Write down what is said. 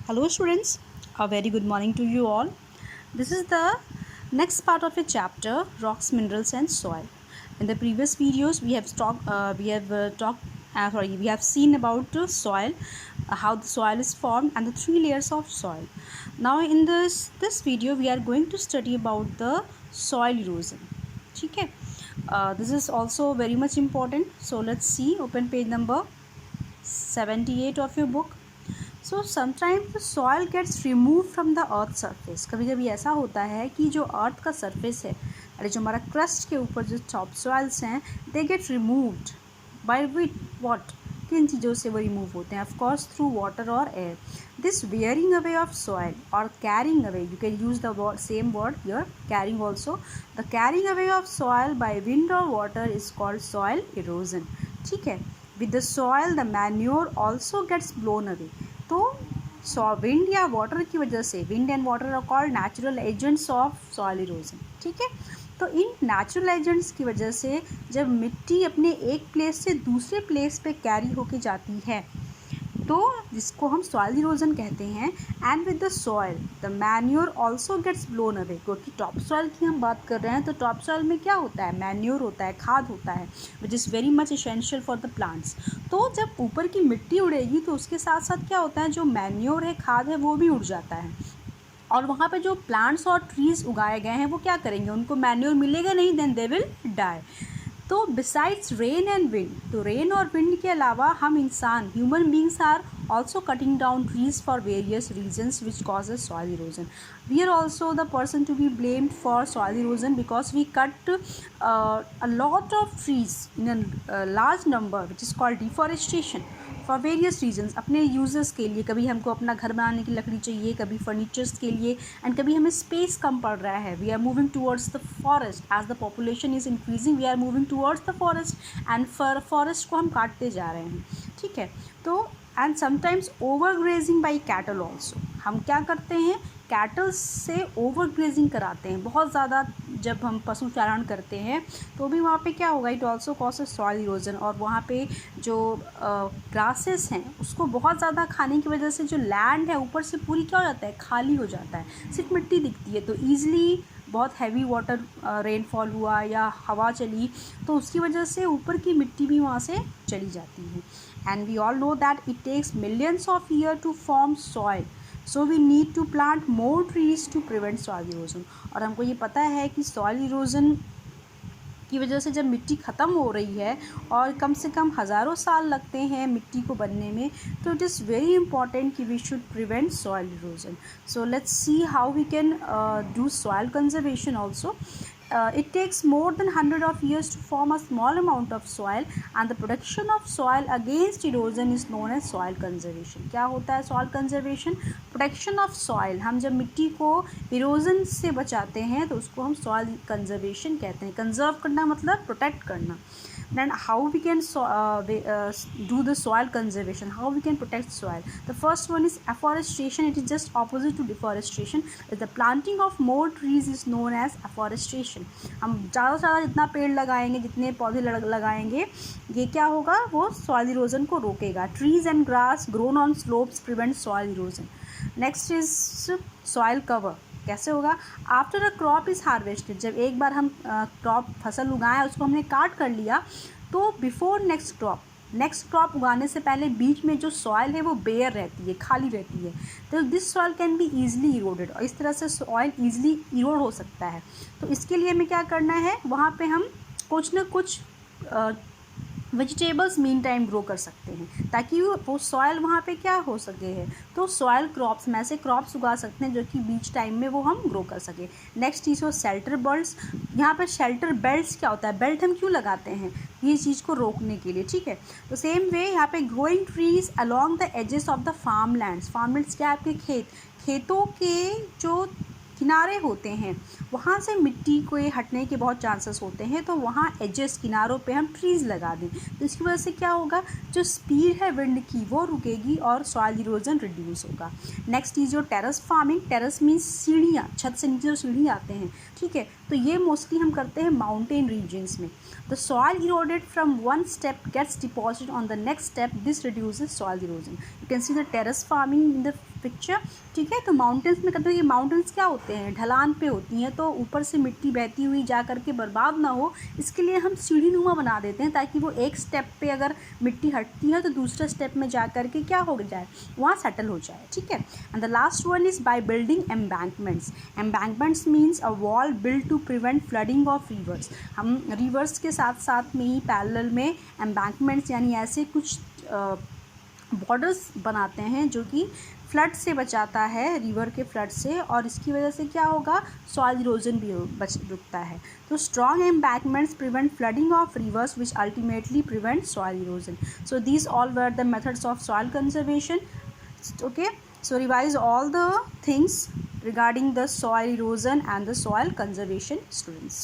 Hello students, a very good morning to you all. This is the next part of a chapter, rocks, minerals and soil. In the previous videos we have seen about soil, how the soil is formed and the three layers of soil. Now in this video we are going to study about the soil erosion. Okay. This is also very much important. So let's see, open page number 78 of your book. So sometimes the soil gets remove from the earth surface. कभी कभी ऐसा होता है कि जो अर्थ का surface है, अरे जो हमारा क्रस्ट के ऊपर जो टॉप सॉइल्स हैं, they get removed by with what, किन चीज़ों से वो रिमूव होते हैं? ऑफकोर्स थ्रू वाटर और air. This wearing away of soil और carrying away, you can use the same word here, carrying also. The carrying away of soil by wind और water is called soil erosion. ठीक है. With the soil the manure also gets blown away. तो wind या water की वजह से, wind and water are called natural agents of soil erosion. ठीक है. तो इन नेचुरल एजेंट्स की वजह से जब मिट्टी अपने एक प्लेस से दूसरे प्लेस पे कैरी होके जाती है, तो जिसको हम सॉइल इरोजन कहते हैं. And with the soil the manure also gets blown away. क्योंकि टॉप सॉइल की हम बात कर रहे हैं, तो टॉप सॉइल में क्या होता है? मैन्योर होता है, खाद होता है, which is very much essential for the plants. तो जब ऊपर की मिट्टी उड़ेगी तो उसके साथ साथ क्या होता है, जो मैन्योर है, खाद है, वो भी उड़ जाता है. और वहाँ पे जो प्लांट्स और ट्रीज़ उगाए गए हैं वो क्या करेंगे? उनको मैन्योर मिलेगा नहीं, देन दे विल डाई. तो बिसाइड्स रेन एंड विंड, तो रेन और विंड के अलावा हम इंसान, human beings are also cutting down trees for various reasons which causes soil erosion. We are also the person to be blamed for soil erosion because we cut a lot of trees in a large number, which is called deforestation, for various reasons. अपने users के लिए, कभी हमको अपना घर बनाने की लकड़ी चाहिए, कभी फर्नीचर्स के लिए, एंड कभी हमें स्पेस कम पड़ रहा है. We are moving towards the forest. As the population is increasing we are moving towards the forest, and forest को हम काटते जा रहे हैं. ठीक है. तो and sometimes over grazing by cattle also. हम क्या करते हैं? कैटल से ओवर ग्रेजिंग कराते हैं बहुत ज़्यादा. जब हम पशु चारण करते हैं तो भी वहाँ पे क्या होगा? It also causes soil erosion. और वहाँ पे जो ग्रासेस हैं उसको बहुत ज़्यादा खाने की वजह से जो लैंड है ऊपर से पूरी क्या हो जाता है? खाली हो जाता है, सिर्फ मिट्टी दिखती है. तो ईज़िली बहुत हैवी वाटर रेनफॉल हुआ या हवा चली तो उसकी वजह से ऊपर की मिट्टी भी वहाँ से चली जाती है. And we all know that it takes millions of years to form soil, so we need to plant more trees to prevent soil erosion. और हमको ये पता है कि soil erosion की वजह से जब मिट्टी ख़त्म हो रही है और कम से कम हज़ारों साल लगते हैं मिट्टी को बनने में, तो इट इज़ वेरी इंपॉर्टेंट कि we should prevent soil erosion. So let's see how we can do soil conservation also. It takes more than 100 of years to form a small amount of soil, and the protection of soil against erosion is known as soil conservation. क्या होता है soil conservation? Protection of soil. हम जब मिट्टी को erosion से बचाते हैं तो उसको हम soil conservation कहते हैं. conserve करना मतलब protect करना. Then how we can do the soil conservation, how we can protect soil? The first one is afforestation. It is just opposite to deforestation. The planting of more trees is known as afforestation. हम ज़्यादा से ज़्यादा जितना पेड़ लगाएंगे, जितने पौधे लगाएंगे, ये क्या होगा? वो सॉइल इरोजन को रोकेगा. Trees and grass grown on slopes prevent soil erosion. Next is soil cover. कैसे होगा? After a crop is harvested, जब एक बार हम क्रॉप फसल उगाएं, उसको हमने काट कर लिया, तो बिफोर नेक्स्ट क्रॉप उगाने से पहले बीच में जो सॉइल है वो बेयर रहती है, खाली रहती है. तो this soil can be easily eroded, और इस तरह से सॉइल ईजिली इरोड हो सकता है. तो इसके लिए हमें क्या करना है? वहाँ पे हम कुछ न कुछ वेजिटेबल्स मीन टाइम ग्रो कर सकते हैं ताकि वो सॉइल वहाँ पे क्या हो सके है. तो सॉइल क्रॉप्स में ऐसे क्रॉप्स उगा सकते हैं जो कि बीच टाइम में वो हम ग्रो कर सके. नेक्स्ट चीज़ हो शेल्टर बेल्ट्स. यहाँ पे शेल्टर बेल्ट्स क्या होता है? बेल्ट हम क्यों लगाते हैं? ये चीज़ को रोकने के लिए. ठीक है. तो सेम वे यहाँ पे growing trees along the edges of the farmlands. Farmlands क्या? आपके खेतों के जो किनारे होते हैं वहाँ से मिट्टी को ये हटने के बहुत चांसेस होते हैं. तो वहाँ एजेस, किनारों पे हम ट्रीज़ लगा दें तो इसकी वजह से क्या होगा? जो स्पीड है विंड की वो रुकेगी और सॉइल इरोजन रिड्यूस होगा. Next is your terrace farming. Terrace means सीढ़ियाँ, छत से नीचे जो सीढ़ी आते हैं. ठीक है. तो ये मोस्टली हम करते हैं माउंटेन रीजन्स में. The soil eroded from one step gets deposited on the next step. This reduces soil erosion. You can see the terrace farming in the picture, ठीक है। तो माउंटेन्स में कहते हैं कि माउंटेन्स क्या होते हैं, ढलान पे होती हैं, तो ऊपर से मिट्टी बहती हुई जा करके बर्बाद ना हो, इसके लिए हम सीढ़ी नुमा बना देते हैं, ताकि वो एक स्टेप पे अगर मिट्टी हटती है तो दूसरे स्टेप में जा करके क्या हो जाए, वहाँ सेटल हो जाए, ठीक है। And the last one is by building embankments. Embankments means a wall build to prevent flooding of rivers. हम रिवर्स के साथ साथ में ही पैरेलल में एम्बैंकमेंट्स यानी ऐसे कुछ बॉर्डर्स बनाते हैं जो कि फ्लड से बचाता है, रिवर के फ्लड से, और इसकी वजह से क्या होगा, सॉइल इरोजन भी रुकता है। तो strong embankments prevent flooding of reverse which ultimately prevent soil erosion. So these all were the methods of soil conservation, okay। So revise all the things regarding the soil erosion and the soil conservation, students.